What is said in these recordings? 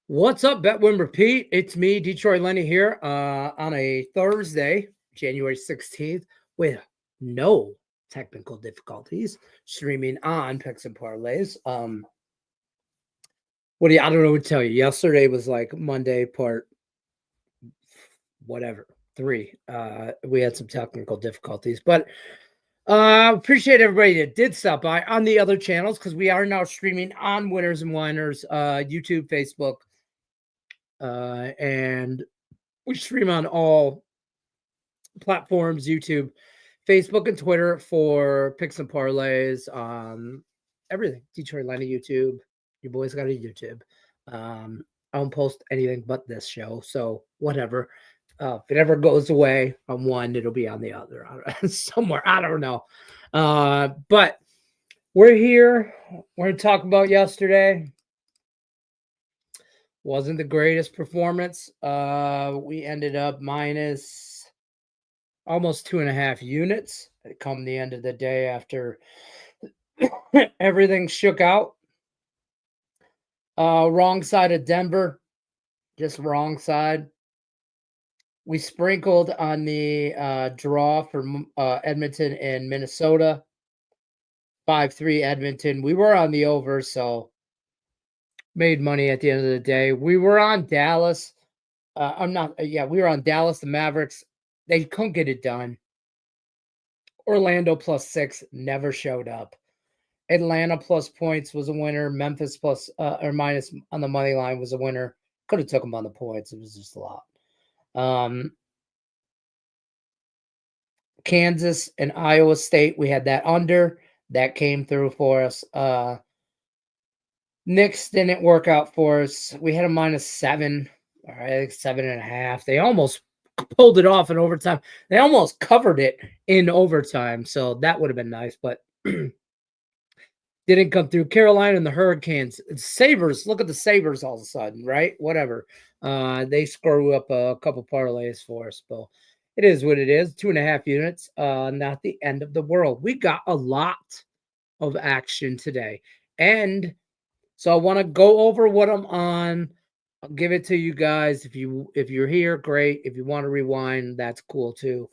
What's up, Bet Win Repeat? It's me, Detroit Lenny here on a Thursday, January 16th, with no technical difficulties, streaming on Picks and Parlays. I don't know what to tell you. Yesterday was like Monday part whatever, 3. We had some technical difficulties, but appreciate everybody that did stop by on the other channels because we are now streaming on Winners and Whiners, YouTube, Facebook, and we stream on all platforms, YouTube, Facebook, and Twitter for picks and parlays. Everything. Detroit Lenny YouTube. Your boy's got a YouTube. I don't post anything but this show, so whatever. If it ever goes away on one, it'll be on the other somewhere. I don't know. But we're here. We're going to talk about yesterday. Wasn't the greatest performance. We ended up minus almost 2.5 units come the end of the day after everything shook out. Wrong side of Denver, just wrong side. We sprinkled on the draw for Edmonton and Minnesota. 5-3 Edmonton. We were on the over, so made money at the end of the day. We were on Dallas. We were on Dallas, the Mavericks. They couldn't get it done. Orlando +6 never showed up. Atlanta plus points was a winner. Memphis plus or minus on the money line was a winner. Could have took them on the points. It was just a lot. Kansas and Iowa State, we had that under. That came through for us. Knicks didn't work out for us. We had a -7. All right, 7.5. They almost pulled it off in overtime. They almost covered it in overtime, so that would have been nice, but didn't come through. Carolina and the Hurricanes. Sabres, look at the Sabres all of a sudden, right? Whatever. They screw up a couple parlays for us, but it is what it is. 2.5 units, not the end of the world. We got a lot of action today, and so I want to go over what I'm on. I'll give it to you guys. If you're here, great. If you want to rewind, that's cool too.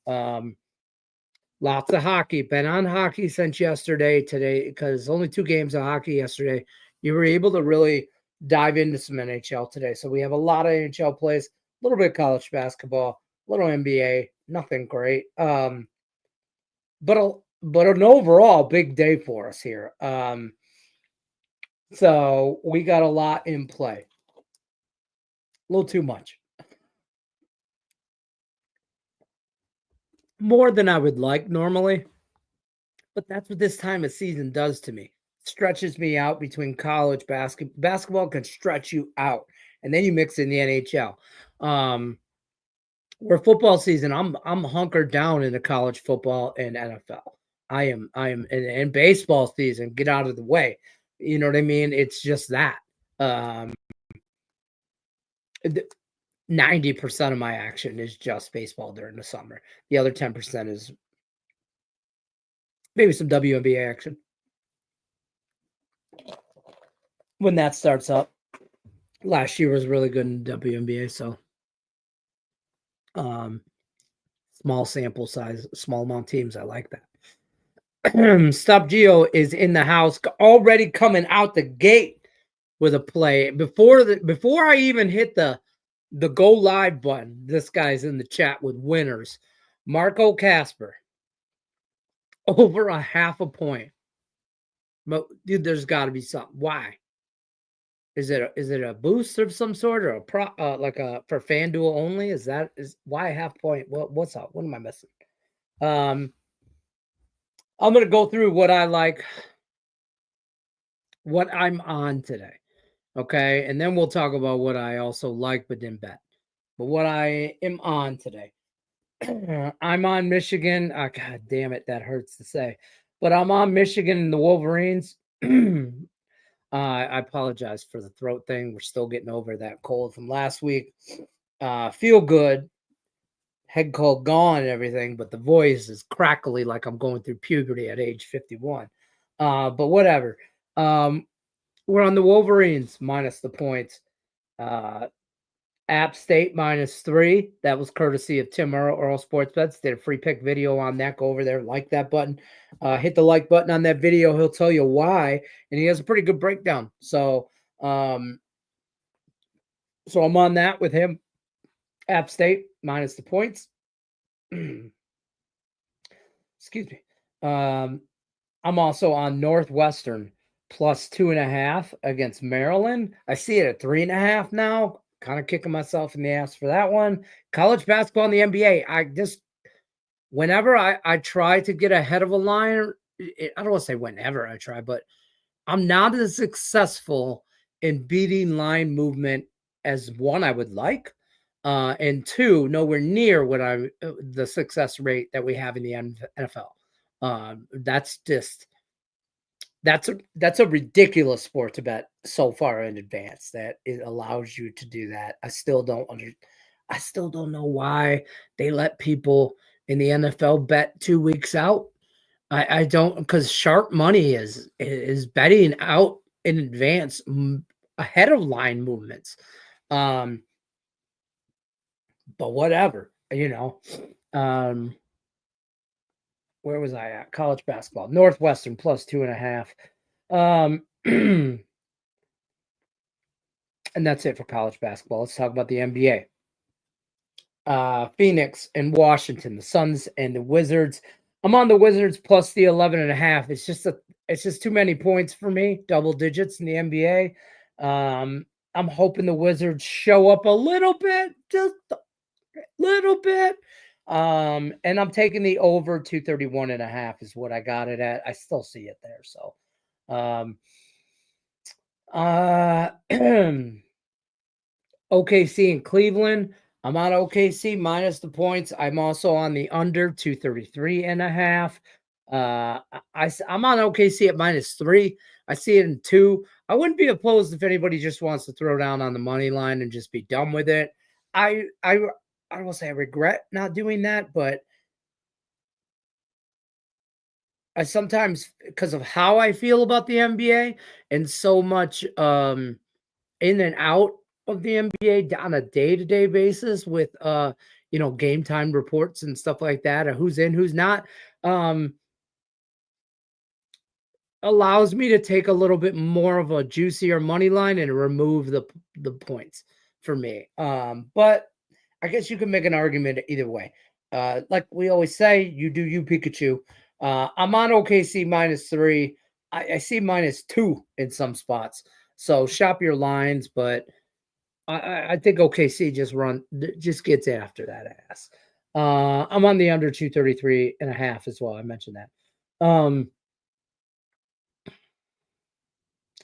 Lots of hockey. Been on hockey since yesterday, today, because only 2 games of hockey yesterday. You were able to really dive into some NHL today. So we have a lot of NHL plays, a little bit of college basketball, a little NBA, nothing great. But an overall big day for us here. So we got a lot in play. A little too much. More than I would like normally. But that's what this time of season does to me. Stretches me out between college basketball. Basketball can stretch you out. And then you mix in the NHL. Where football season, I'm hunkered down into college football and NFL. I am in baseball season, get out of the way. You know what I mean? It's just that. 90% of my action is just baseball during the summer. The other 10% is maybe some WNBA action when that starts up. Last year was really good in WNBA, so small sample size, small amount teams. I like that. Stop Geo is in the house, already coming out the gate with a play before I even hit the go live button. This guy's in the chat with winners. Marco Casper over 0.5 point. But dude, there's got to be something. Why? Is it a boost of some sort, or a pro like a for FanDuel only? Is why 0.5 point? What's up? What am I missing? I'm gonna go through what I like, what I'm on today. Okay, and then we'll talk about what I also like but didn't bet. But what I am on today. I'm on Michigan. God damn it, that hurts to say. But I'm on Michigan and the Wolverines. I apologize for the throat thing. We're still getting over that cold from last week. Feel good. Head cold gone and everything, but the voice is crackly like I'm going through puberty at age 51. But whatever. We're on the Wolverines minus the points. Uh, App State -3. That was courtesy of Tim Earl Sports Bets. Did a free pick video on that. Go over there, like that button, hit the like button on that video. He'll tell you why, and he has a pretty good breakdown. So I'm on that with him. App State minus the points. Excuse me. I'm also on Northwestern +2.5 against Maryland. I see it at 3.5 now. Kind of kicking myself in the ass for that one. College basketball in the NBA. Whenever I try to get ahead of a line, I don't want to say whenever I try, but I'm not as successful in beating line movement as one I would like, and two, nowhere near what the success rate that we have in the NFL. That's a ridiculous sport to bet so far in advance that it allows you to do that. I still don't know why they let people in the NFL bet 2 weeks out. I don't, because sharp money is betting out in advance ahead of line movements. But whatever, where was I at? College basketball, Northwestern +2.5. And that's it for college basketball. Let's talk about the NBA. Phoenix and Washington, the Suns and the Wizards. I'm on the Wizards plus the 11.5. It's just too many points for me, double digits in the NBA. I'm hoping the Wizards show up a little bit, just a little bit. And I'm taking the over 231.5 is what I got it at. I still see it there. So, OKC and Cleveland. I'm on OKC minus the points. I'm also on the under 233.5. I'm on OKC at -3. I see it in 2. I wouldn't be opposed if anybody just wants to throw down on the money line and just be done with it. I don't want to say I regret not doing that, but I sometimes, because of how I feel about the NBA and so much in and out of the NBA on a day-to-day basis with game time reports and stuff like that, or who's in, who's not, allows me to take a little bit more of a juicier money line and remove the points for me. But I guess you can make an argument either way. Like we always say, you do you, Pikachu. I'm on OKC -3. I see -2 in some spots. So shop your lines, but I think OKC just gets after that ass. I'm on the under 233.5 as well. I mentioned that.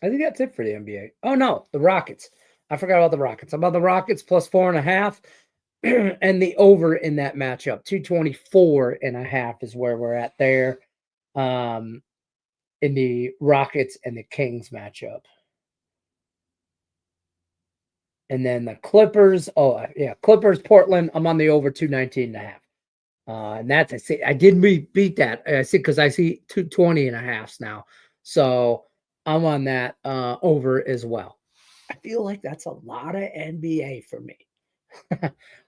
I think that's it for the NBA. Oh no, the Rockets. I forgot about the Rockets. I'm on the Rockets +4.5. And the over in that matchup, 224.5 is where we're at there. In the Rockets and the Kings matchup. And then the Clippers. Oh, yeah. Clippers, Portland. I'm on the over 219.5. And that's, I did beat that. I see, because I see 220.5 now. So I'm on that over as well. I feel like that's a lot of NBA for me.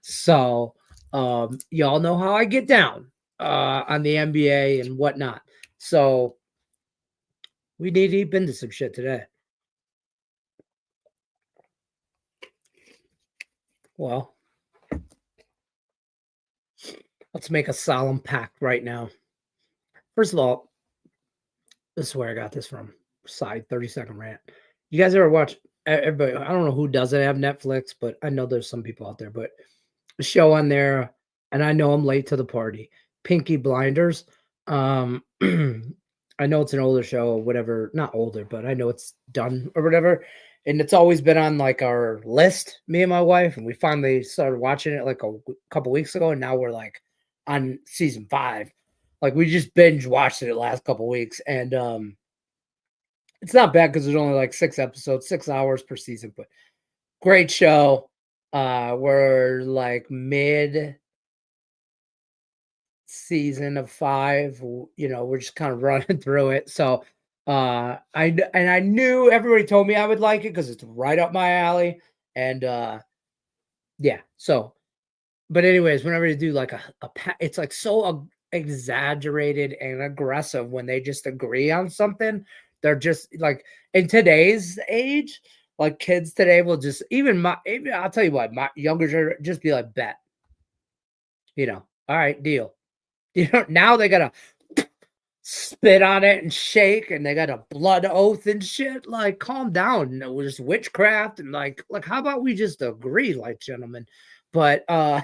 So y'all know how I get down on the NBA and whatnot. So we need to deep into some shit today. Well, let's make a solemn pact right now. First of all, this is where I got this from. Side 30-second rant. You guys ever watch? Everybody, I don't know who doesn't have Netflix, but I know there's some people out there. But the show on there, and I know I'm late to the party. Pinky Blinders. I know it's an older show or whatever. Not older, but I know it's done or whatever. And it's always been on like our list, me and my wife, and we finally started watching it like a couple weeks ago, and now we're like on season 5. Like we just binge watched it the last couple weeks, and it's not bad because there's only like 6 episodes, 6 hours per season, but great show. We're like mid season of 5, we're just kind of running through it. So I knew everybody told me I would like it because it's right up my alley, And yeah, so but anyways, whenever you do like it's like so exaggerated and aggressive when they just agree on something. They're just like in today's age, like kids today will just even I'll tell you what, my younger just be like bet, all right, deal. Now they gotta spit on it and shake, and they got a blood oath and shit. Like, calm down. No, just witchcraft and like, how about we just agree, like gentlemen? But I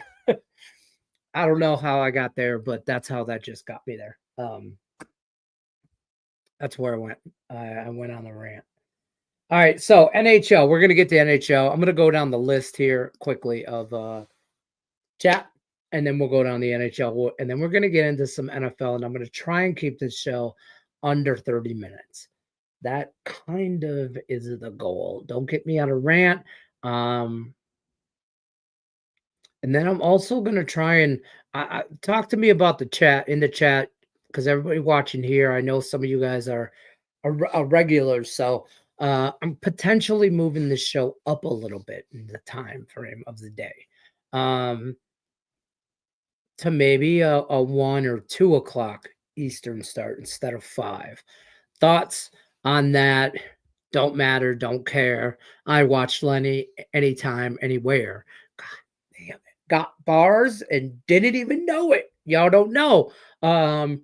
don't know how I got there, but that's how that just got me there. That's where I went. I went on the rant. All right, so NHL. We're gonna get to NHL. I'm gonna go down the list here quickly of chat, and then we'll go down the NHL, and then we're gonna get into some NFL, and I'm gonna try and keep this show under 30 minutes. That kind of is the goal. Don't get me on a rant. Um, and then I'm also gonna try and talk to me about the chat in the chat because everybody watching here, I know some of you guys are regulars, so I'm potentially moving this show up a little bit in the time frame of the day, to maybe a 1 or 2 o'clock Eastern start instead of 5. Thoughts on that? Don't matter, don't care. I watch Lenny anytime, anywhere. God damn it. Got bars and didn't even know it. Y'all don't know. I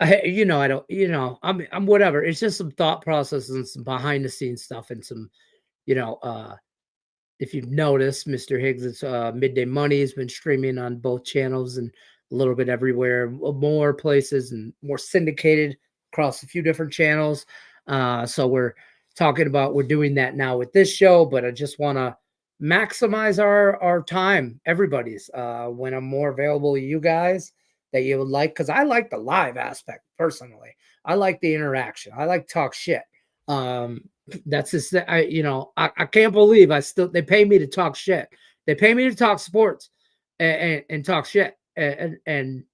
don't, I'm whatever. It's just some thought process and some behind the scenes stuff and some, you know, uh, if you've noticed, Mr. Higgs' Midday Money has been streaming on both channels and a little bit everywhere, more places and more syndicated across a few different channels. So we're doing that now with this show, but I just want to maximize our time, everybody's, when I'm more available to you guys that you would like, because I like the live aspect personally. I like the interaction. I like talk shit. Um, that's just I can't believe they pay me to talk shit. They pay me to talk sports and talk shit and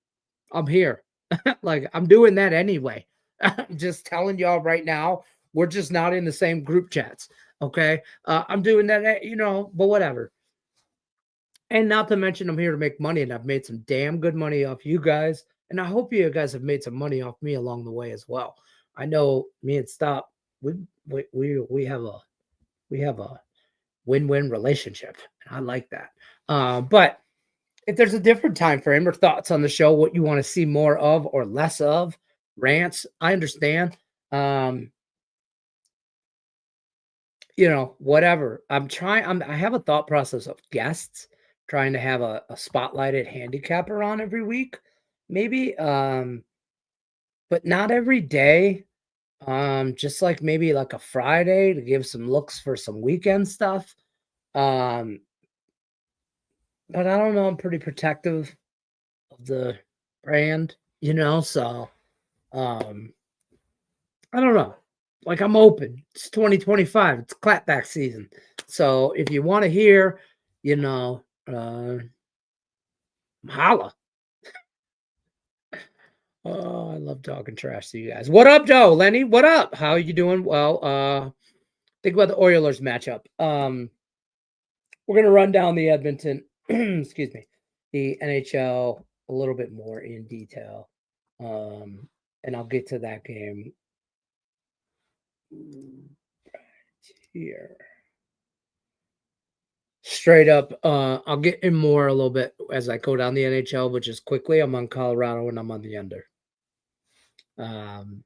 I'm here. Like I'm doing that anyway. I'm just telling y'all right now, we're just not in the same group chats. Okay. I'm doing that, but whatever. And not to mention, I'm here to make money, and I've made some damn good money off you guys. And I hope you guys have made some money off me along the way as well. I know me and Stop, we have a win-win relationship, and I like that. But if there's a different time frame or thoughts on the show, what you want to see more of or less of, rants, I understand. Um, whatever. I have a thought process of guests trying to have a spotlighted handicapper on every week, maybe. But not every day. Just like maybe like a Friday to give some looks for some weekend stuff. Um, but I don't know. I'm pretty protective of the brand, so um, I don't know. Like I'm open. It's 2025. It's clapback season. So if you want to hear, you know, holla. Oh, I love talking trash to you guys. What up, Joe? Lenny, what up? How you doing? Well, think about the Oilers matchup. We're gonna run down the Edmonton, excuse me, the NHL a little bit more in detail. And I'll get to that game here. Straight up, I'll get in more a little bit as I go down the NHL, but just quickly, I'm on Colorado and I'm on the under. I'm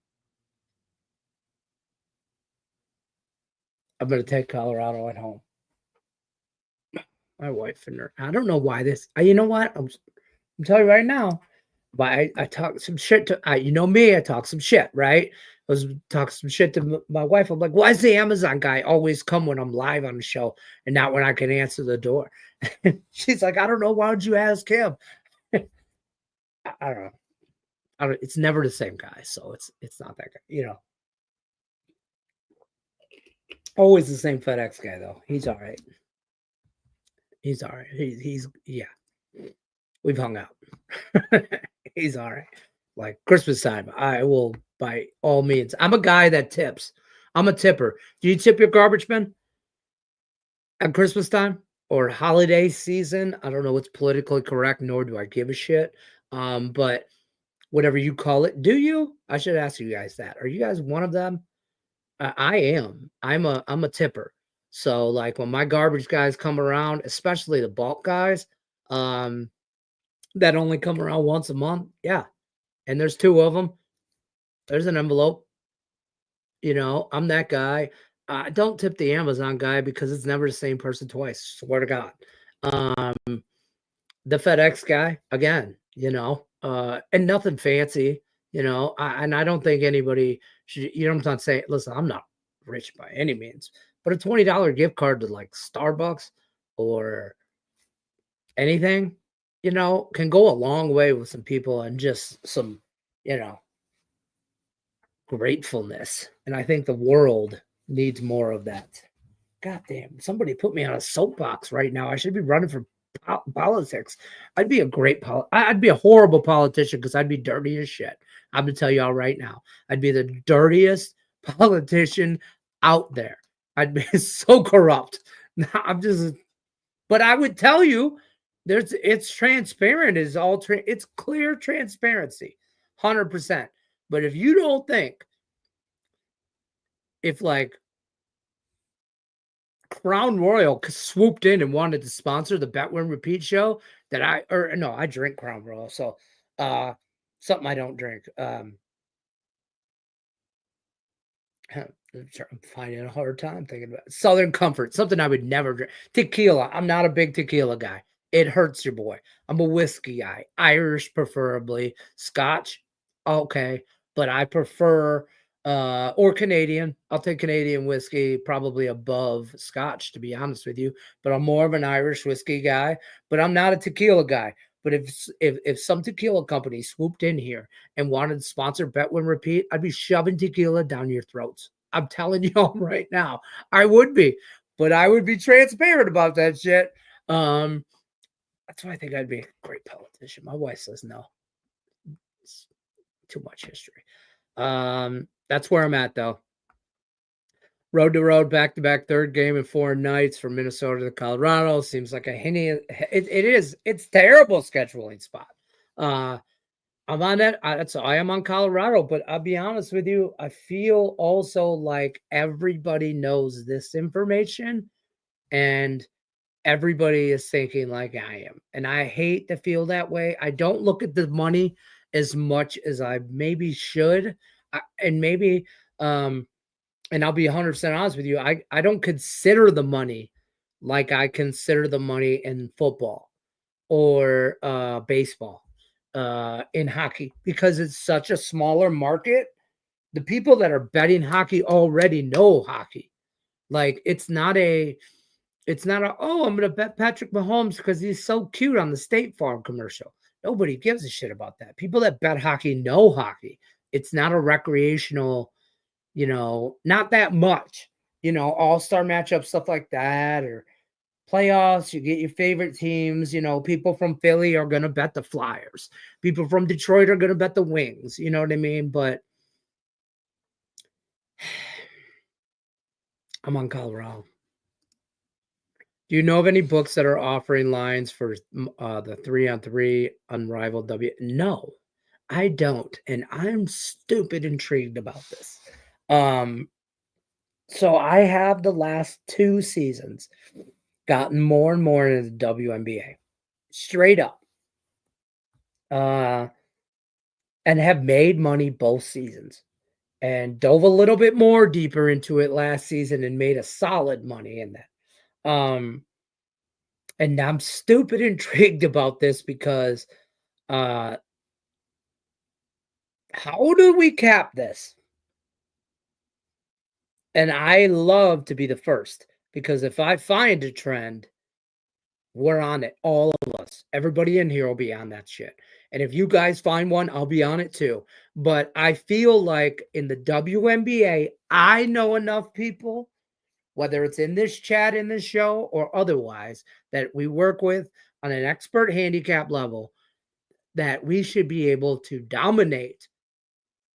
going to take Colorado at home. My wife and her. I don't know why this. You know what? I'm telling you right now. But I talk some shit to. You know me. I talk some shit, right? I was talking some shit to my wife. I'm like, why is the Amazon guy always come when I'm live on the show and not when I can answer the door? She's like, I don't know. Why would you ask him? I don't know. It's never the same guy, so it's not that guy. Always the same FedEx guy though. He's all right. He's all right. He's yeah. We've hung out. He's all right. Like Christmas time, I will by all means. I'm a guy that tips. I'm a tipper. Do you tip your garbage men? At Christmas time or holiday season, I don't know what's politically correct, nor do I give a shit. But whatever you call it, do you? I should ask you guys that. Are you guys one of them? I am. I'm a tipper. So like when my garbage guys come around, especially the bulk guys, um, that only come around once a month. Yeah. And there's two of them. There's an envelope. I'm that guy. Don't tip the Amazon guy because it's never the same person twice. Swear to God. Um, the FedEx guy again, and nothing fancy, and I don't think anybody should, I'm not saying, listen, I'm not rich by any means, but a $20 gift card to like Starbucks or anything, can go a long way with some people and just some, you know, gratefulness. And I think the world needs more of that. God damn, somebody put me on a soapbox right now. I should be running for politics. I'd be a great I'd be a horrible politician because I'd be dirty as shit. I'm gonna tell y'all right now. I'd be the dirtiest politician out there. I'd be so corrupt. I'm just, but I would tell you, it's transparent. It's clear transparency, 100%. But if you don't think, if like Crown Royal swooped in and wanted to sponsor the Bet Win Repeat show that I drink Crown Royal. So, uh, something I don't drink. I'm finding a hard time thinking about Southern Comfort, something I would never drink. Tequila. I'm not a big tequila guy. It hurts your boy. I'm a whiskey guy. Irish, preferably. Scotch, okay. But I prefer or Canadian. I'll take Canadian whiskey probably above Scotch, to be honest with you. But I'm more of an Irish whiskey guy. But I'm not a tequila guy. But if some tequila company swooped in here and wanted to sponsor Bet Win Repeat, I'd be shoving tequila down your throats. I'm telling you all right now, I would be, but I would be transparent about that shit. That's why I think I'd be a great politician. My wife says no. It's too much history. That's where I'm at though. Road to road, back to back, third game in 4 nights from Minnesota to Colorado. Seems like a henny. It is. It's terrible scheduling spot. I'm on that. I am on Colorado, but I'll be honest with you. I feel also like everybody knows this information and everybody is thinking like I am. And I hate to feel that way. I don't look at the money as much as I maybe should. And maybe, and I'll be 100% honest with you, I don't consider the money like I consider the money in football or baseball, in hockey, because it's such a smaller market. The people that are betting hockey already know hockey. Like it's not a, oh, I'm gonna bet Patrick Mahomes because he's so cute on the State Farm commercial. Nobody gives a shit about that. People that bet hockey know hockey. It's not a recreational, not that much, all-star matchup, stuff like that, or playoffs, you get your favorite teams. People from Philly are going to bet the Flyers. People from Detroit are going to bet the Wings. You know what I mean? But I'm on Colorado. Do you know of any books that are offering lines for the 3-on-3 unrivaled W? No, I don't. And I'm stupid intrigued about this. So I have the last 2 seasons gotten more and more into the WNBA. Straight up. And have made money both seasons and dove a little bit more deeper into it last season and made a solid money in that. And I'm stupid intrigued about this because how do we cap this? And I love to be the first because if I find a trend, we're on it. All of us. Everybody in here will be on that shit. And if you guys find one, I'll be on it too. But I feel like in the WNBA, I know enough people, whether it's in this chat, in this show, or otherwise, that we work with on an expert handicap level, that we should be able to dominate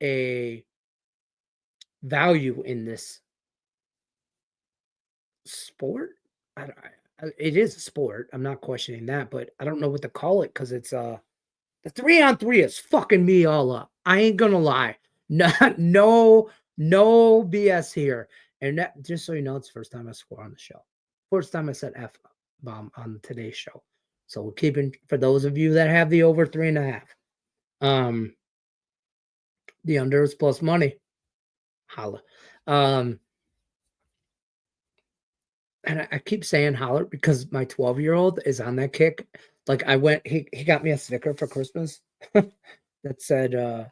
a value in this sport. it is a sport. I'm not questioning that, but I don't know what to call it because it's the 3-on-3 is fucking me all up. I ain't gonna lie. Not no BS here. And that just so you know, it's the first time I swore on the show. First time I said F bomb on today's show. So we're keeping for those of you that have the over 3.5. The under is plus money. Holla. And I keep saying holler because my 12-year-old is on that kick. Like he got me a sticker for Christmas that said, or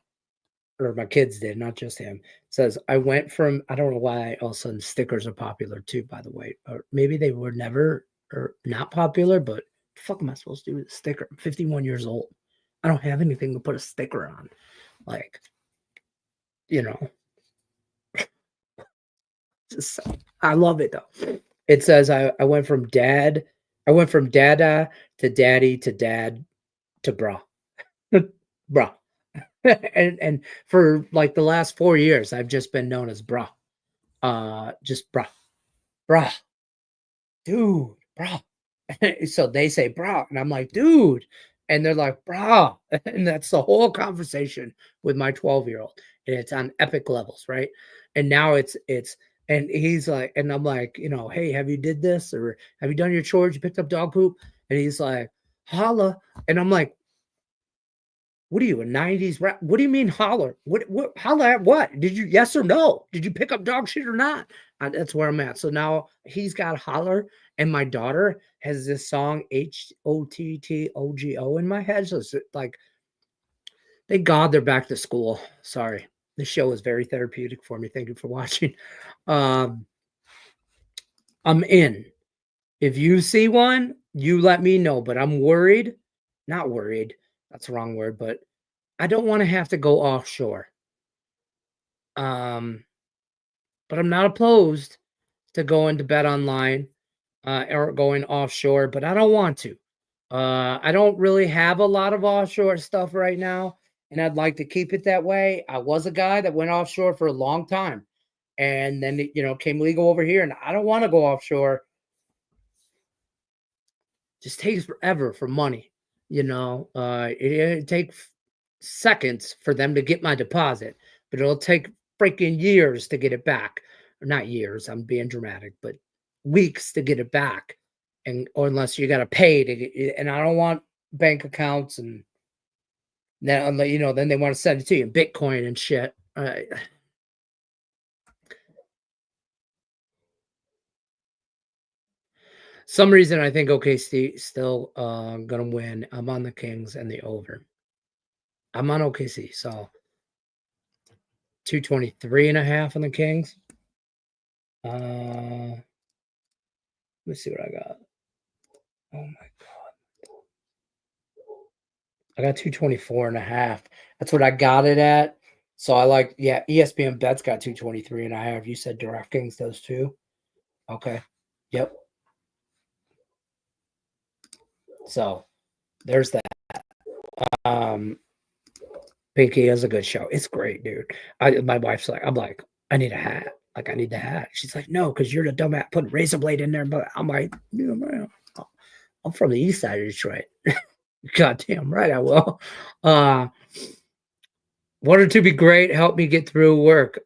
my kids did, not just him. Says I went from I don't know why all of a sudden stickers are popular too, by the way. Or maybe they were never or not popular, but what the fuck am I supposed to do with a sticker? I'm 51 years old. I don't have anything to put a sticker on. Like, you know, just I love it though. It says I went from dada to daddy to dad to bra. Bra. and for like the last 4 years, I've just been known as bra. Just bra. Bra. Dude, bra. So they say bra, and I'm like, dude. And they're like, bra. And that's the whole conversation with my 12-year-old. And it's on epic levels, right? And now it's and he's like, and I'm like, hey, have you did this? Or have you done your chores? You picked up dog poop? And he's like, holla. And I'm like, what are you, a 90s rap? What do you mean holler? What holler at what? Did you yes or no? Did you pick up dog shit or not? That's where I'm at. So now he's got holler, and my daughter has this song HOTTOGO in my head. So it's like, thank God they're back to school. Sorry. The show is very therapeutic for me. Thank you for watching. I'm in. If you see one, you let me know. But I'm worried. Not worried. That's the wrong word, but I don't want to have to go offshore. But I'm not opposed to going to bet online or going offshore, but I don't want to. I don't really have a lot of offshore stuff right now, and I'd like to keep it that way. I was a guy that went offshore for a long time, and then came legal over here, and I don't want to go offshore. Just takes forever for money. It takes seconds for them to get my deposit, but it'll take freaking years to get it back. Or not years, I'm being dramatic, but weeks to get it back. Or unless you got to pay to get it. And I don't want bank accounts and then then they want to send it to you in Bitcoin and shit. Some reason I think OKC still gonna win. I'm on the Kings and the over. I'm on OKC, so 223.5 on the Kings. Let me see what I got. Oh my god. I got 224.5. That's what I got it at. So I like, yeah, ESPN Bet's got 223.5. You said DraftKings does too. Okay. Yep. So there's that. Pinky is a good show. It's great, dude. My wife's like, I'm like, I need a hat. Like, I need the hat. She's like, no, because you're the dumbass putting razor blade in there. But I'm like, man, I'm from the east side of Detroit. Goddamn right I will. Wanted to be great. Help me get through work.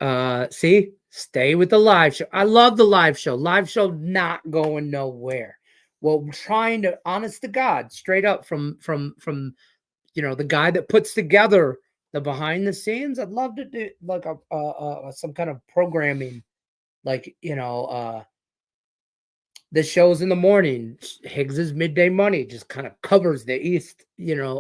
See, stay with the live show. I love the live show. Live show not going nowhere. Well, we're trying to, honest to God, straight up from the guy that puts together the behind the scenes. I'd love to do like a some kind of programming, like the shows in the morning. Higgs's Midday Money just kind of covers the east,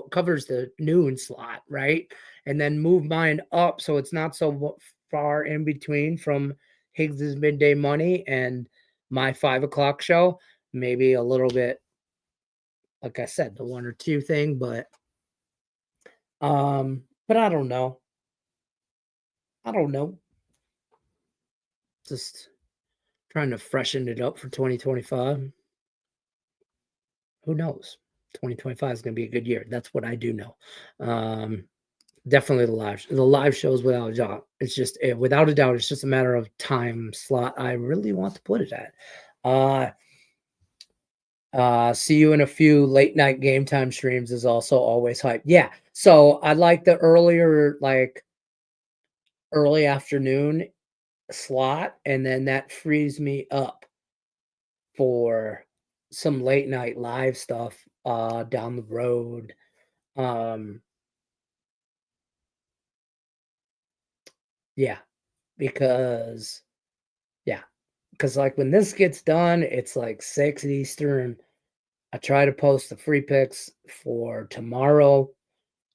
covers the noon slot, right? And then move mine up so it's not so far in between from Higgs's Midday Money and my 5 o'clock show. Maybe a little bit, like I said, the 1 or 2 thing, but I don't know. I don't know. Just trying to freshen it up for 2025. Who knows? 2025 is going to be a good year. That's what I do know. Definitely the live shows without a doubt. It's just without a doubt, it's just a matter of time slot I really want to put it at. See you in a few late night game time streams is also always hype. Yeah. So I like the earlier, like early afternoon slot, and then that frees me up for some late night live stuff down the road. Um, yeah, because yeah, because like when this gets done, it's like 6 Eastern. I try to post the free picks for tomorrow,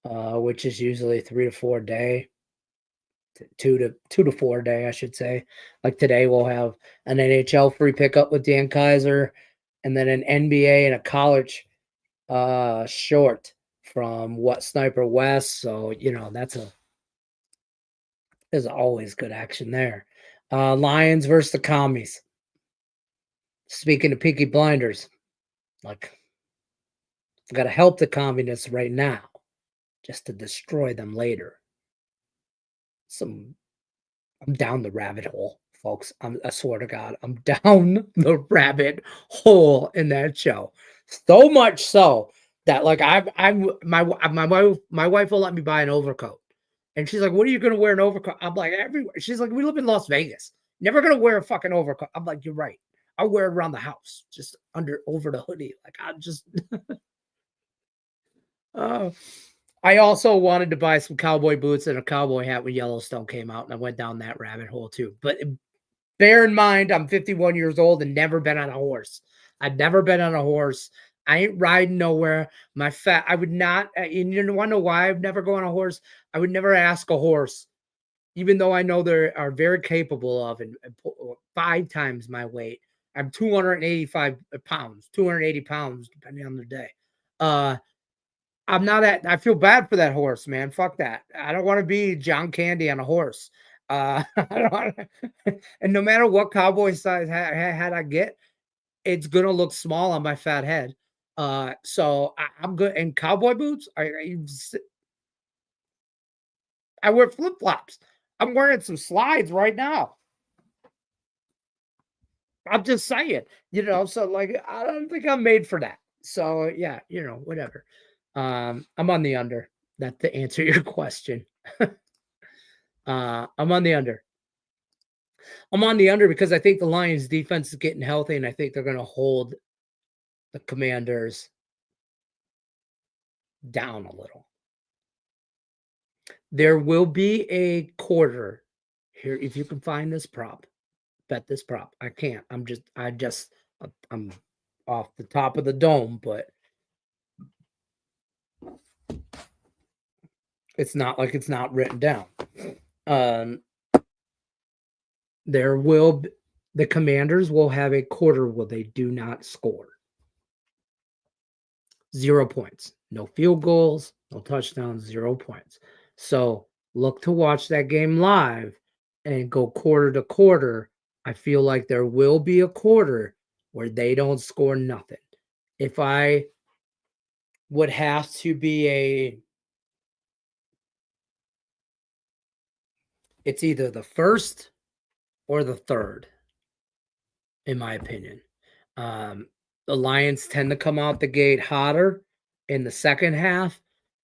which is usually 3 to 4 day, 2 to 4 day, I should say. Like today, we'll have an NHL free pickup with Dan Kaiser, and then an NBA and a college short from What Sniper West. So there's always good action there. Lions versus the Commies. Speaking of Peaky Blinders, like I've got to help the communists right now, just to destroy them later. I'm down the rabbit hole, folks. I swear to God, I'm down the rabbit hole in that show. So much so that like my wife will let me buy an overcoat, and she's like, "What are you gonna wear an overcoat?" I'm like, "Everywhere." She's like, "We live in Las Vegas. Never gonna wear a fucking overcoat." I'm like, "You're right. I'll wear it around the house, just over the hoodie. Like I just." uh, I also wanted to buy some cowboy boots and a cowboy hat when Yellowstone came out, and I went down that rabbit hole too. But bear in mind, I'm 51 years old and never been on a horse. I've never been on a horse. I ain't riding nowhere. I would not, and you want to know why I've never go on a horse? I would never ask a horse, even though I know they are very capable of, and 5 times my weight. I'm 285 pounds, 280 pounds, depending on the day. I'm not at I feel bad for that horse, man. Fuck that. I don't want to be John Candy on a horse. I don't wanna, and no matter what cowboy size hat I get, it's gonna look small on my fat head. So I'm good. And cowboy boots, I wear flip flops. I'm wearing some slides right now. I'm just saying, So like, I don't think I'm made for that. So yeah, whatever. I'm on the under. That to answer your question. I'm on the under. I'm on the under because I think the Lions defense is getting healthy, and I think they're going to hold the Commanders down a little. There will be a quarter here. If you can find this prop, bet this prop. I can't. I'm off the top of the dome, but it's not like it's not written down. Um, there will the Commanders will have a quarter where they do not score. 0 points. No field goals, no touchdowns, 0 points. So look to watch that game live and go quarter to quarter. I feel like there will be a quarter where they don't score nothing. If I would have to be it's either the first or the third, in my opinion. Um, the Lions tend to come out the gate hotter in the second half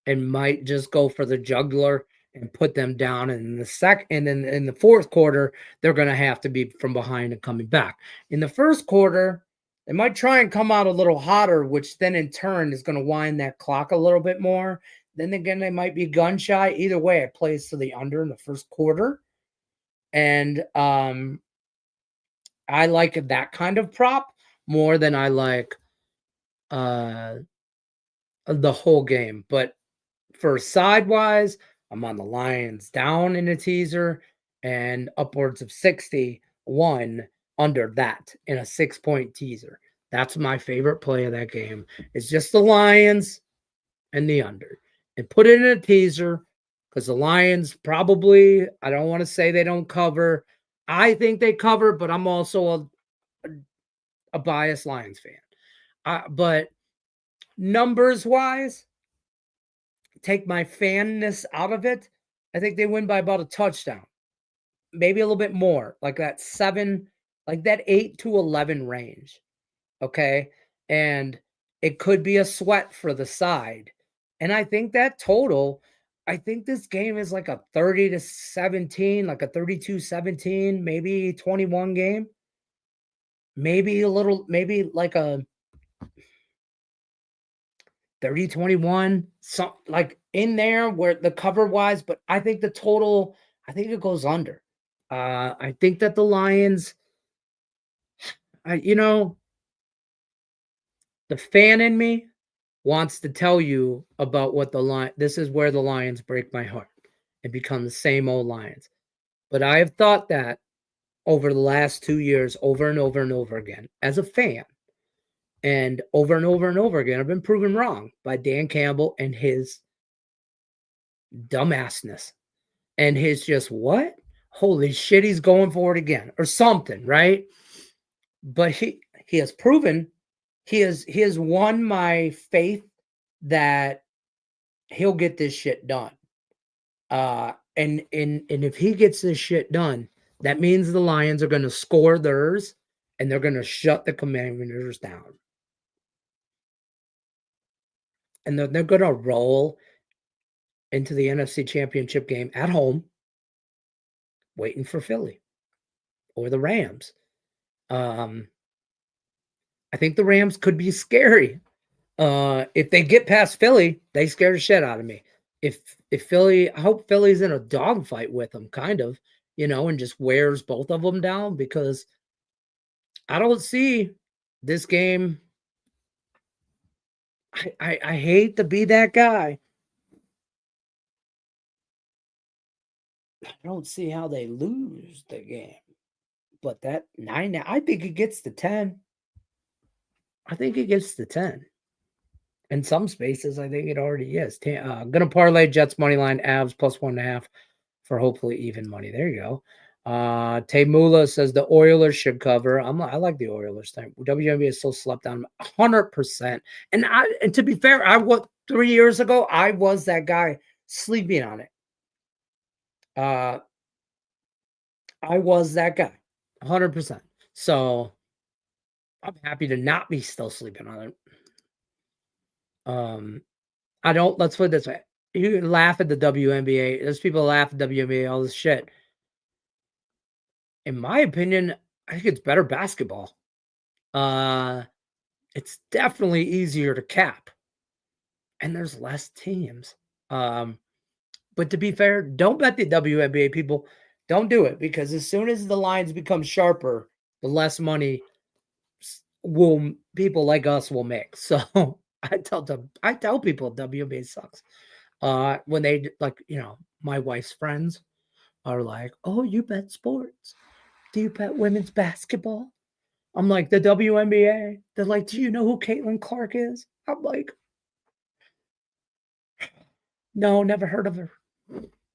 and might just go for the jugular and put them down in and then in the fourth quarter, they're going to have to be from behind and coming back. In the first quarter, they might try and come out a little hotter, which then in turn is going to wind that clock a little bit more. Then again, they might be gun shy. Either way, it plays to the under in the first quarter. And I like that kind of prop more than I like uh the whole game. But for sidewise, I'm on the Lions down in a teaser and upwards of 61 under that in a 6-point teaser. That's my favorite play of that game. It's just the Lions and the under. And put it in a teaser because the Lions probably, I don't want to say they don't cover. I think they cover, but I'm also a biased Lions fan. But numbers wise, take my fanness out of it. I think they win by about a touchdown, maybe a little bit more, like that 8 to 11 range. Okay. and it could be a sweat for the side. And I think that total, I think this game is like a 30-17, like a 32-17, maybe 21 game. Maybe a little, maybe like a 30-21, some like in there where the cover wise, but I think the total, I think it goes under. I think that the Lions, you know, the fan in me wants to tell you about what the line. This is where the Lions break my heart and become the same old Lions. But I have thought that over the last 2 years, over and over and over again, as a fan, and over again, I've been proven wrong by Dan Campbell and his dumbassness and his just what? Holy shit, he's going for it again or something, right? But he has proven he has won my faith that he'll get this shit done. And if he gets this shit done, that means the Lions are going to score theirs and they're going to shut the Commanders down. And they're going to roll into the NFC Championship game at home, waiting for Philly or the Rams. I think the Rams could be scary. If they get past Philly, they scare the shit out of me. If Philly, I hope Philly's in a dogfight with them, kind of, and just wears both of them down because I don't see this game. I hate to be that guy. I don't see how they lose the game. But that 9, I think it gets to 10. I think it gets to 10. In some spaces, I think it already is. Gonna parlay Jets money line, Avs plus 1.5 for hopefully even money. There you go. Taymula says the Oilers should cover. I like the Oilers thing. WNBA is so slept on 100%. And to be fair, 3 years ago, I was that guy sleeping on it. I was that guy 100%. So I'm happy to not be still sleeping on it. Let's put it this way. You can laugh at the WNBA. There's people laugh at WNBA, all this shit. In my opinion, I think it's better basketball. It's definitely easier to cap. And there's less teams. But to be fair, don't bet the WNBA, people. Don't do it because as soon as the lines become sharper, the less money people like us will make. So I tell people WNBA sucks. When they my wife's friends are like, "Oh, you bet sports? Do you bet women's basketball?" I'm like, "The WNBA." They're like, "Do you know who Caitlin Clark is?" I'm like, "No, never heard of her."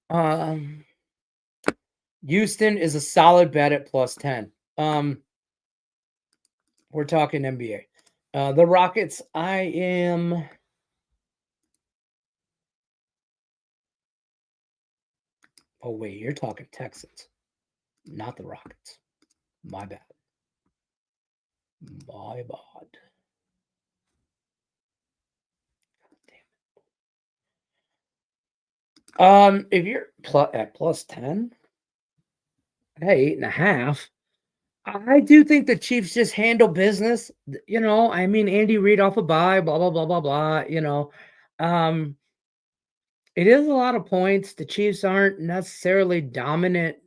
Um, Houston is a solid bet at plus 10. We're talking NBA. The Rockets, I am. Oh, wait, you're talking Texans, not the Rockets. My bad. My bad. If you're at plus 10, hey, 8.5. I do think the Chiefs just handle business. I mean, Andy Reid off a bye, blah, blah, blah, blah, blah. It is a lot of points. The Chiefs aren't necessarily dominant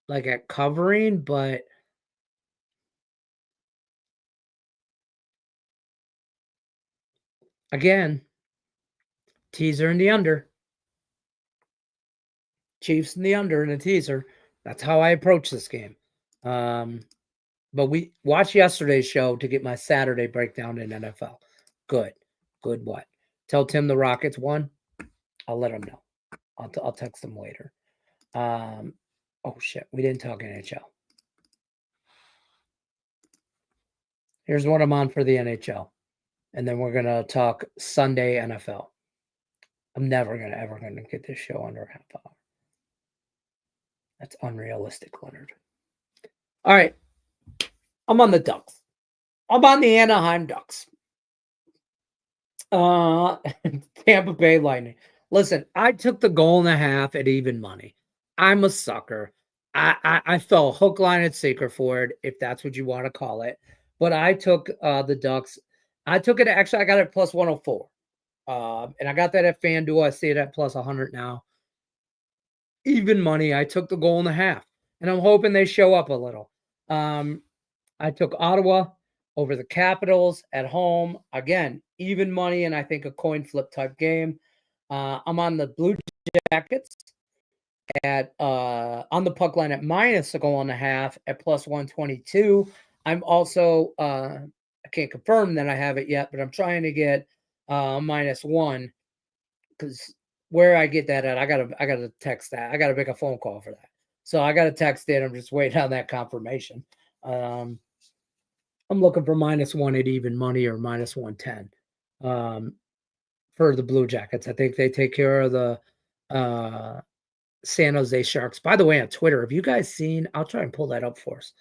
like at covering, but again, teaser in the under. Chiefs in the under in a teaser. That's how I approach this game. But we watched yesterday's show to get my Saturday breakdown in NFL. Good. Good what? Tell Tim the Rockets won. I'll let him know. I'll text him later. Oh shit, we didn't talk NHL. Here's what I'm on for the NHL. And then we're gonna talk Sunday NFL. I'm never ever gonna get this show under a half hour. That's unrealistic, Leonard. All right. I'm on the Ducks. I'm on the Anaheim Ducks. Uh, Tampa Bay Lightning. Listen, I took the goal and a half at even money. I'm a sucker. I fell hook, line, and sinker for it, if that's what you want to call it. But I took the Ducks. I took it actually. I got it plus 104. And I got that at FanDuel. I see it at plus 100 now. Even money. I took the goal and a half, and I'm hoping they show up a little. Um, I took Ottawa over the Capitals at home. Again, even money, and I think a coin flip type game. I'm on the Blue Jackets at on the puck line at minus a goal and a half at plus 122. I'm also I can't confirm that I have it yet, but I'm trying to get minus one because where I get that at, I gotta text that. I gotta make a phone call for that. So I gotta text it. I'm just waiting on that confirmation. Um, I'm looking for minus one at even money or minus 110 for the Blue Jackets. I think they take care of the uh, San Jose Sharks. By the way, on Twitter, have you guys seen? I'll try and pull that up for us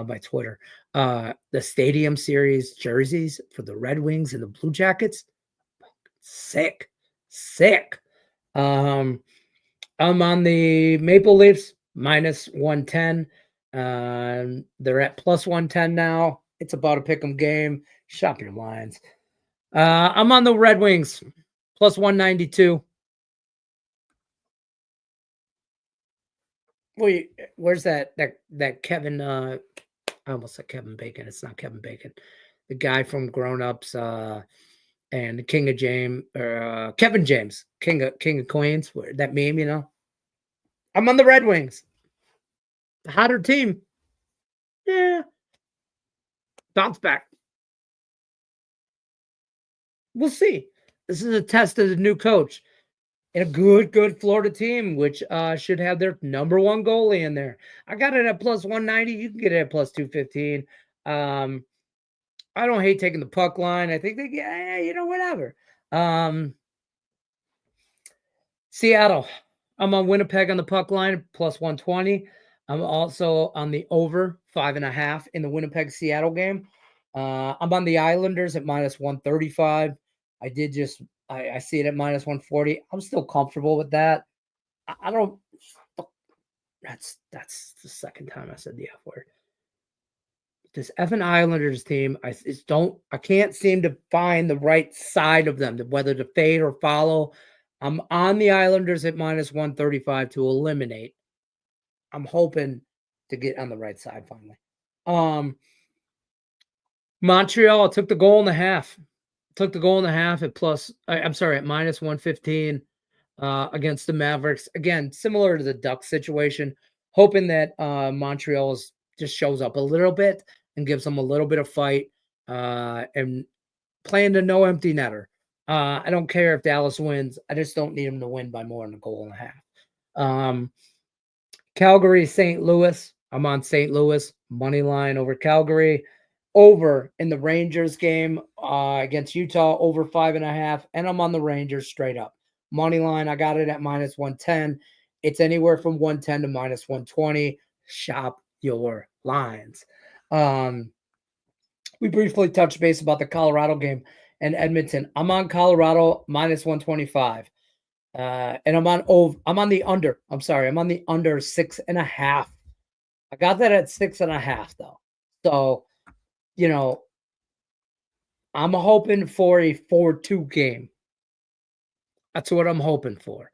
by Twitter. The Stadium Series jerseys for the Red Wings and the Blue Jackets. Sick, sick. Um, I'm on the Maple Leafs minus 110. They're at plus 110 now. It's about a pick 'em game. Shop your lines. I'm on the Red Wings plus 192. Wait, where's that Kevin? I almost said Kevin Bacon. It's not Kevin Bacon. The guy from Grown Ups and the King of James, Kevin James, King of Queens. That meme, you know. I'm on the Red Wings. The hotter team. Yeah, bounce back. We'll see. This is a test of the new coach and a good Florida team, which should have their number one goalie in there. I got it at plus 190. You can get it at plus 215. Um, I don't hate taking the puck line. I think they get, whatever. Seattle. I'm on Winnipeg on the puck line, plus 120. I'm also on the over 5.5 in the Winnipeg Seattle game. I'm on the Islanders at minus 135. I did just I see it at minus 140. I'm still comfortable with that. I don't that's the second time I said the F word. This effing Islanders team, I can't seem to find the right side of them, whether to fade or follow. I'm on the Islanders at minus 135 to eliminate. I'm hoping to get on the right side finally. Montreal, I took the goal and a half. Took the goal and a half at I'm sorry, at minus 115 against the Mavericks. Again, similar to the Ducks situation, hoping that Montreal just shows up a little bit and gives them a little bit of fight and playing to no empty netter. I don't care if Dallas wins. I just don't need them to win by more than a goal and a half. Calgary, St. Louis. I'm on St. Louis money line over Calgary. Over in the Rangers game against Utah, over 5.5, and I'm on the Rangers straight up money line. I got it at minus 110. It's anywhere from 110 to minus 120. Shop your lines. We briefly touched base about the Colorado game and Edmonton. I'm on Colorado minus 125. And I'm on the under. I'm sorry, I'm on the under 6.5. I got that at 6.5 though. So, you know, I'm hoping for a 4-2 game. That's what I'm hoping for.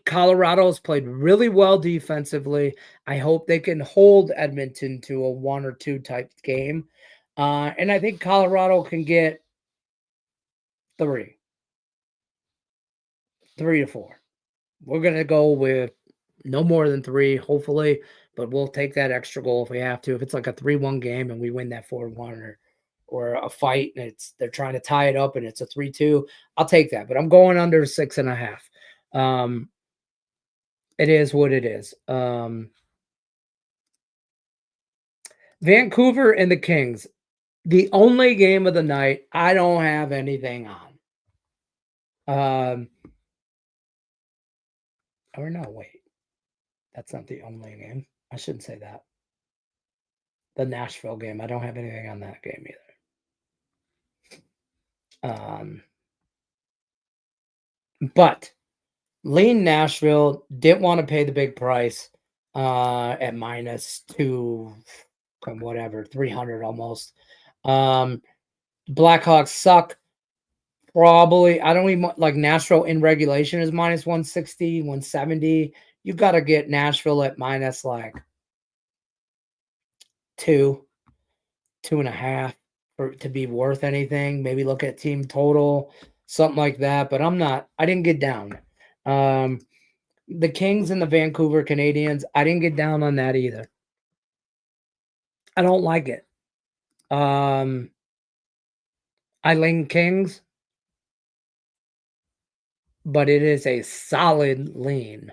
Colorado's played really well defensively. I hope they can hold Edmonton to a 1 or 2 type game. And I think Colorado can get 3 to 4. We're going to go with no more than 3, hopefully, but we'll take that extra goal if we have to. If it's like a 3-1 game and we win that 4-1 or a fight and they're trying to tie it up and it's a 3-2, I'll take that. But I'm going under 6.5. It is what it is. Vancouver and the Kings. The only game of the night I don't have anything on. Or no, wait. That's not the only game. I shouldn't say that. The Nashville game. I don't have anything on that game either. Um, but lean Nashville, didn't want to pay the big price at minus two, whatever, 300 almost. Blackhawks suck. Probably, I don't even like Nashville in regulation is minus 160, 170. You got to get Nashville at minus like two, 2.5 for to be worth anything. Maybe look at team total, something like that. But I didn't get down. The Kings and the Vancouver Canadians, I didn't get down on that either. I don't like it. I lean Kings, but it is a solid lean.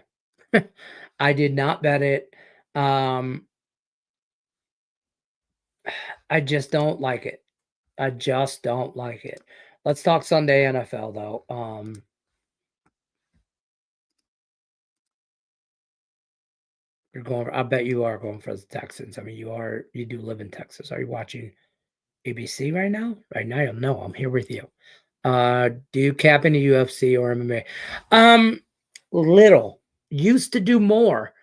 I did not bet it. I just don't like it. I just don't like it. Let's talk Sunday NFL though. You're going. I bet you are going for the Texans. I mean, you are. You do live in Texas. Are you watching ABC right now? Right now, no. I'm here with you. Do you cap into UFC or MMA? Little. Used to do more.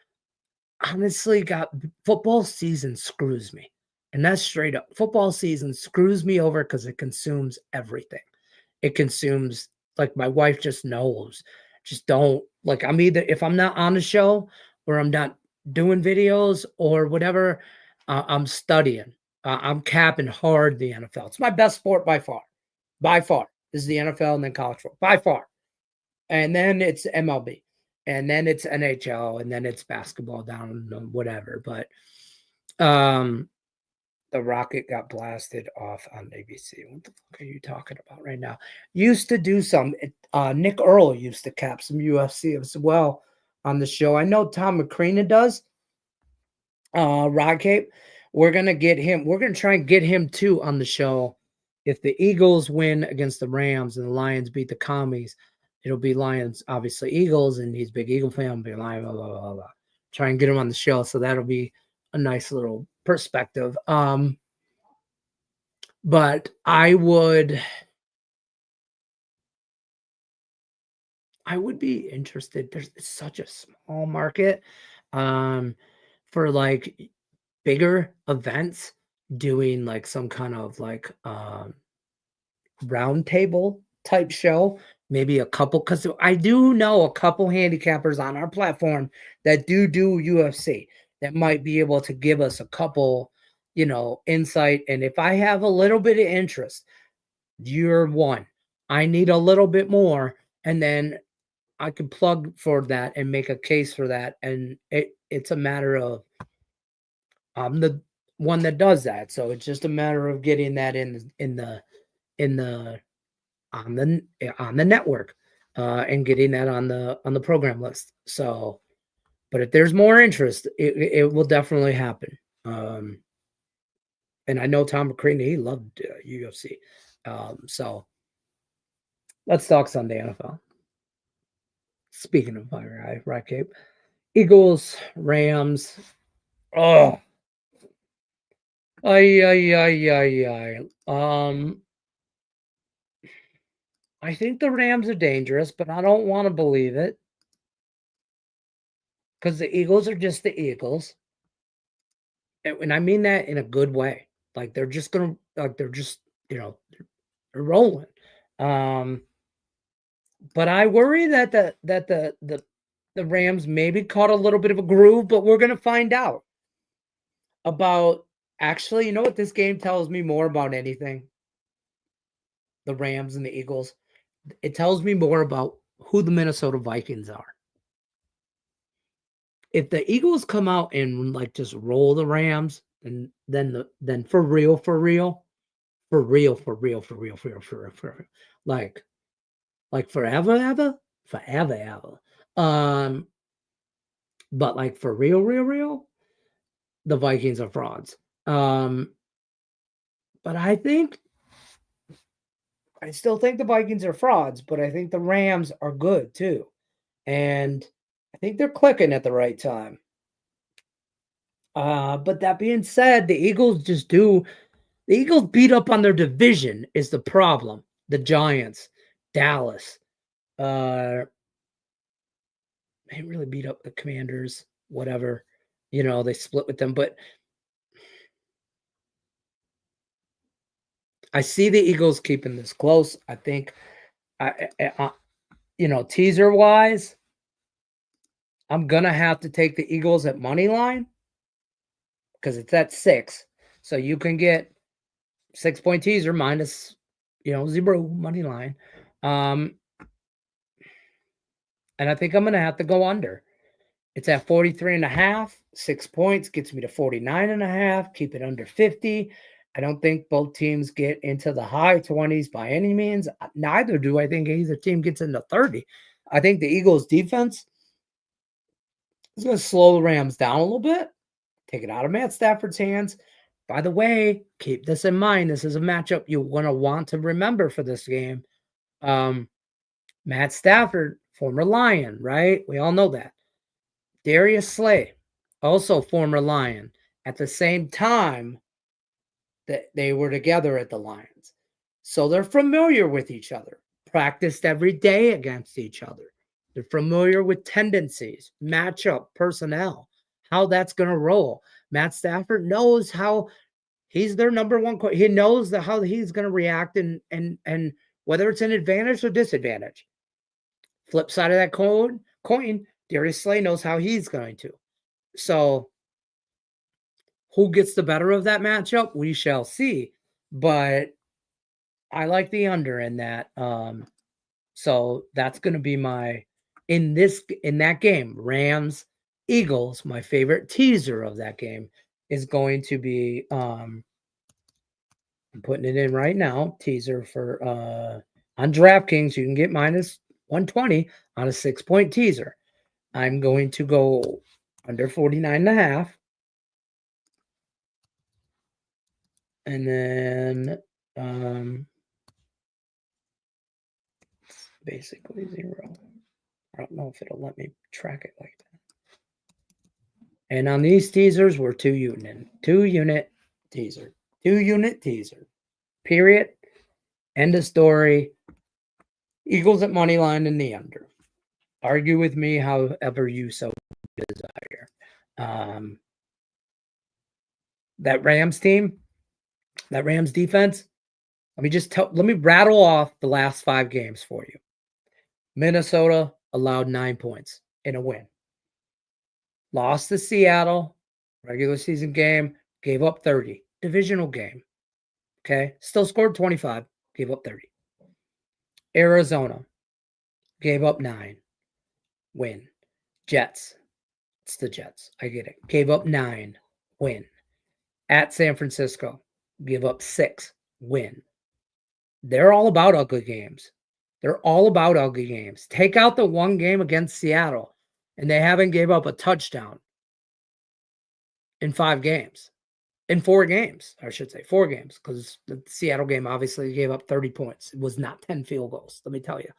Honestly, got football season screws me. And that's straight up. Football season screws me over because it consumes everything. It consumes, like, my wife just knows. Just don't, like, I'm either, if I'm not on the show or I'm not doing videos or whatever, I'm studying. I'm capping hard the NFL. It's my best sport by far. By far. This is the NFL and then college football. By far. And then it's MLB. And then it's NHL. And then it's basketball down, whatever. But the Rocket got blasted off on ABC. What the fuck are you talking about right now? Used to do some. Nick Earl used to cap some UFC as well on the show. I know Tom McCreana does. Rocket. We're gonna get him. We're gonna try and get him too on the show. If the Eagles win against the Rams and the Lions beat the Commies, it'll be Lions, obviously Eagles, and he's a big Eagle fan. Be Lion, blah, blah, blah, blah. Try and get him on the show, so that'll be a nice little perspective. But I would be interested. There's such a small market for like bigger events doing like some kind of like round table type show. Maybe a couple, because I do know a couple handicappers on our platform that do UFC that might be able to give us a couple, insight. And if I have a little bit of interest, you're one. I need a little bit more, and then I can plug for that and make a case for that. And it's a matter of I'm the one that does that. So it's just a matter of getting that in the on the network and getting that on the program list. So, but if there's more interest, it will definitely happen. And I know Tom McCrean, he loved UFC. So let's talk Sunday NFL. Speaking of Fire Eye, right, Cape? Eagles, Rams. Oh, ay. I think the Rams are dangerous, but I don't want to believe it because the Eagles are just the Eagles, and I mean that in a good way. Like they're just gonna, like they're just, they're rolling. But I worry that the Rams maybe caught a little bit of a groove, but we're gonna find out about. Actually, you know what this game tells me more about anything? The Rams and the Eagles. It tells me more about who the Minnesota Vikings are. If the Eagles come out and like just roll the Rams, and then for real, like forever, ever. But like for real, the Vikings are frauds. But I still think the Vikings are frauds, but I think the Rams are good too. And I think they're clicking at the right time. But that being said, the Eagles beat up on their division is the problem. the Giants, Dallas. They really beat up the Commanders, whatever. They split with them, but I see the Eagles keeping this close. I think, teaser wise, I'm gonna have to take the Eagles at money line because it's at 6. So you can get 6-point teaser minus, 0 money line. And I think I'm gonna have to go under. It's at 43.5. 6 points gets me to 49.5. Keep it under 50. I don't think both teams get into the high 20s by any means. Neither do I think either team gets into 30. I think the Eagles defense is going to slow the Rams down a little bit, take it out of Matt Stafford's hands. By the way, keep this in mind. This is a matchup you're going to want to remember for this game. Matt Stafford, former Lion, right? We all know that. Darius Slay, also former Lion. At the same time that they were together at the Lions. So they're familiar with each other, practiced every day against each other. They're familiar with tendencies, matchup, personnel, how that's going to roll. Matt Stafford knows how he's their number one. He knows how he's going to react and whether it's an advantage or disadvantage. Flip side of that coin, Darius Slay knows how he's going to. So who gets the better of that matchup? We shall see. But I like the under in that. So that's going to be my in that game, Rams Eagles. My favorite teaser of that game is going to be I'm putting it in right now. Teaser for on DraftKings, you can get minus 120 on a 6-point teaser. I'm going to go under 49.5. And then basically 0. I don't know if it'll let me track it like that. And on these teasers, we're 2-unit teaser. 2-unit teaser. Period. End of story. Eagles at money line in the under. Argue with me however you so desire. That Rams team, that Rams defense, let me rattle off the last 5 games for you. Minnesota allowed 9 points in a win. Lost to Seattle, regular season game, gave up 30. Divisional game. Okay. Still scored 25, gave up 30. Arizona, gave up 9. Win. Jets. It's the Jets. I get it. Gave up 9. Win. At San Francisco, give up 6. Win. They're all about ugly games. They're all about ugly games. Take out the one game against Seattle, and they haven't gave up a touchdown in 5 games. In 4 games, I should say 4 games, because the Seattle game obviously gave up 30 points. It was not 10 field goals, let me tell you.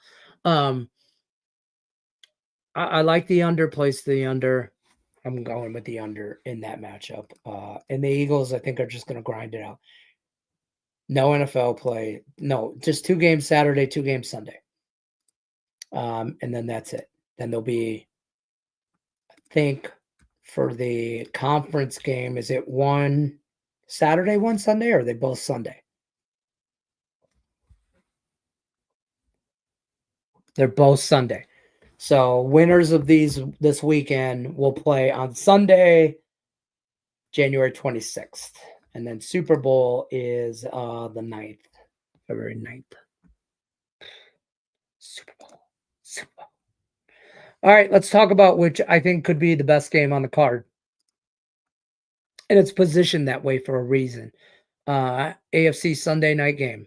I like the under, place the under. I'm going with the under in that matchup. And the Eagles, I think, are just going to grind it out. No NFL play. No, just 2 games Saturday, 2 games Sunday. And then that's it. Then there'll be, I think, for the conference game, is it one Saturday, one Sunday, or are they both Sunday? They're both Sunday. So winners of this weekend will play on Sunday, January 26th. And then Super Bowl is the 9th, February 9th. Super Bowl. All right, let's talk about which I think could be the best game on the card. And it's positioned that way for a reason. AFC Sunday night game.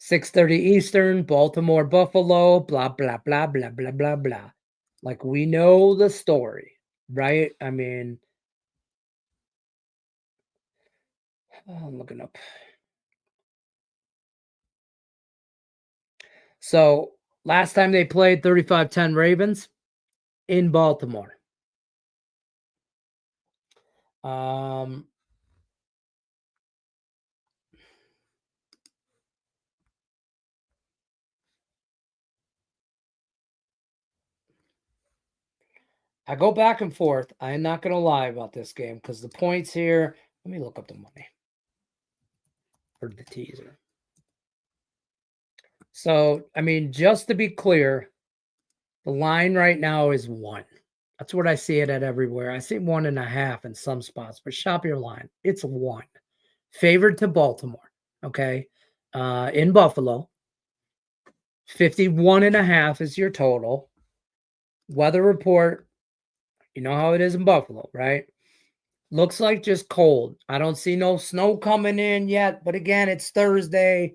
6:30 Eastern, Baltimore, Buffalo, blah, blah, blah, blah, blah, blah, blah. Like, we know the story, right? I mean, I'm looking up. So, last time they played 35-10 Ravens in Baltimore. I go back and forth. I am not going to lie about this game because the points here. Let me look up the money for the teaser. So, I mean, just to be clear, the line right now is 1. That's what I see it at everywhere. I see 1.5 in some spots, but shop your line. It's 1. Favored to Baltimore. Okay. In Buffalo. 51.5 is your total. Weather report. You know how it is in Buffalo, right? Looks like just cold. I don't see no snow coming in yet. But again, it's Thursday.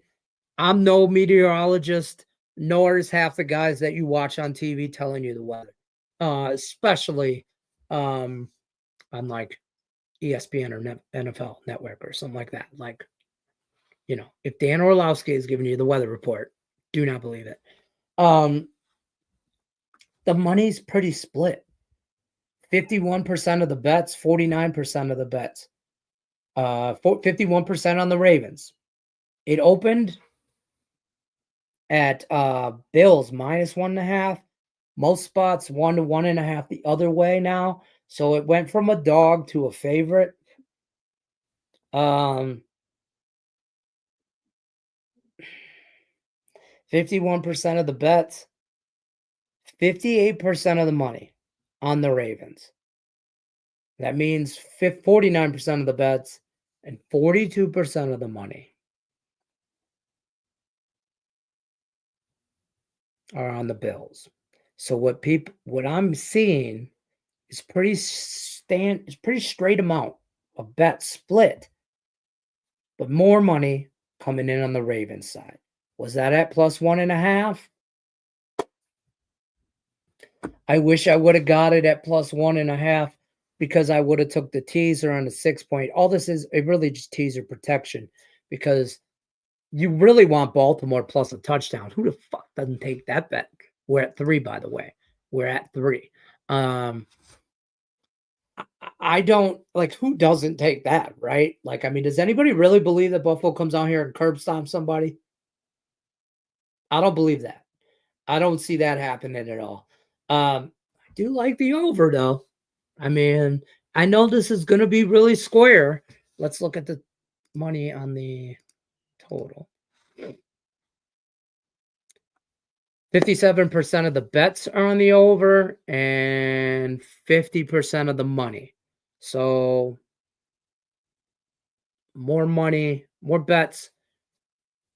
I'm no meteorologist, nor is half the guys that you watch on TV telling you the weather. Especially on like ESPN or NFL Network or something like that. Like, if Dan Orlovsky is giving you the weather report, do not believe it. The money's pretty split. 51% of the bets, 49% of the bets. 51% on the Ravens. It opened at Bills -1.5. Most spots 1 to 1.5 the other way now. So it went from a dog to a favorite. 51% of the bets, 58% of the money on the Ravens. That means 49% of the bets and 42% of the money are on the Bills. So what I'm seeing is pretty straight amount of bets split, but more money coming in on the Ravens side. Was that at +1.5? I wish I would have got it at +1.5 because I would have took the teaser on the 6 point. All this is really just teaser protection because you really want Baltimore plus a touchdown. Who the fuck doesn't take that bet? We're at 3, by the way. We're at 3. I don't like who doesn't take that, right? Like, I mean, does anybody really believe that Buffalo comes out here and curb stomp somebody? I don't believe that. I don't see that happening at all. I do like the over though. I mean, I know this is going to be really square. Let's look at the money on the total. 57% of the bets are on the over and 50% of the money. So more money, more bets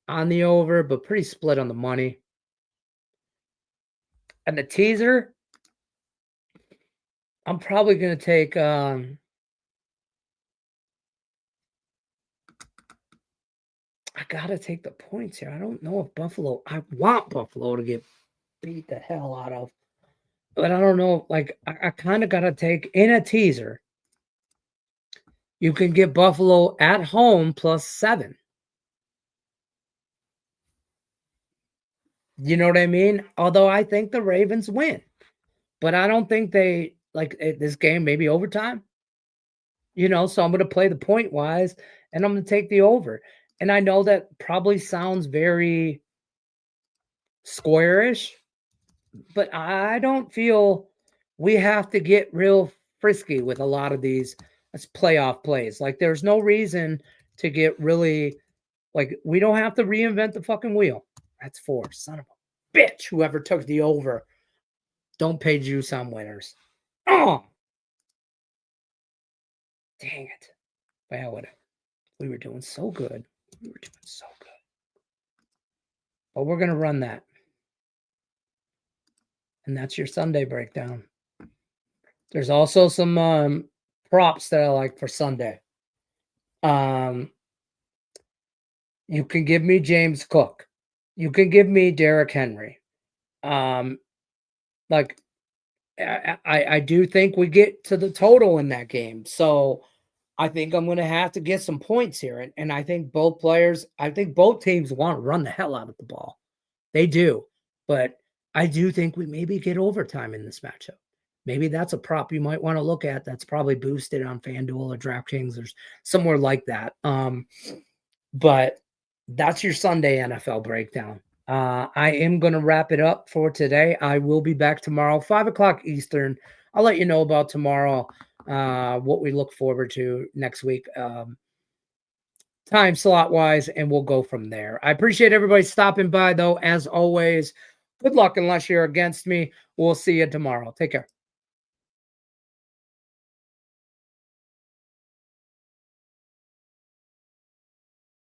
on the over, but pretty split on the money. And the teaser, I'm probably going to take I got to take the points here. I don't know if I want Buffalo to get beat the hell out of. But I don't know. Like, I kind of got to take in a teaser. You can get Buffalo at home +7. You know what I mean? Although I think the Ravens win. But I don't think they, like, this game, maybe overtime. So I'm going to play the point wise and I'm going to take the over. And I know that probably sounds very squarish, but I don't feel we have to get real frisky with a lot of these playoff plays. Like, there's no reason to get really, like, we don't have to reinvent the fucking wheel. That's 4. Son of a bitch. Whoever took the over. Don't pay juice on winners. Oh, dang it. Well, whatever. We were doing so good. But we're going to run that. And that's your Sunday breakdown. There's also some props that I like for Sunday. You can give me James Cook. You can give me Derrick Henry. Like, I do think we get to the total in that game. So I think I'm going to have to get some points here. And I think both teams want to run the hell out of the ball. They do. But I do think we maybe get overtime in this matchup. Maybe that's a prop you might want to look at. That's probably boosted on FanDuel or DraftKings or somewhere like that. But that's your Sunday NFL breakdown. I am going to wrap it up for today. I will be back tomorrow, 5 o'clock Eastern, I'll let you know about tomorrow, what we look forward to next week, time slot wise, and we'll go from there. I appreciate everybody stopping by, though. As always, good luck unless you're against me. We'll see you tomorrow. Take care.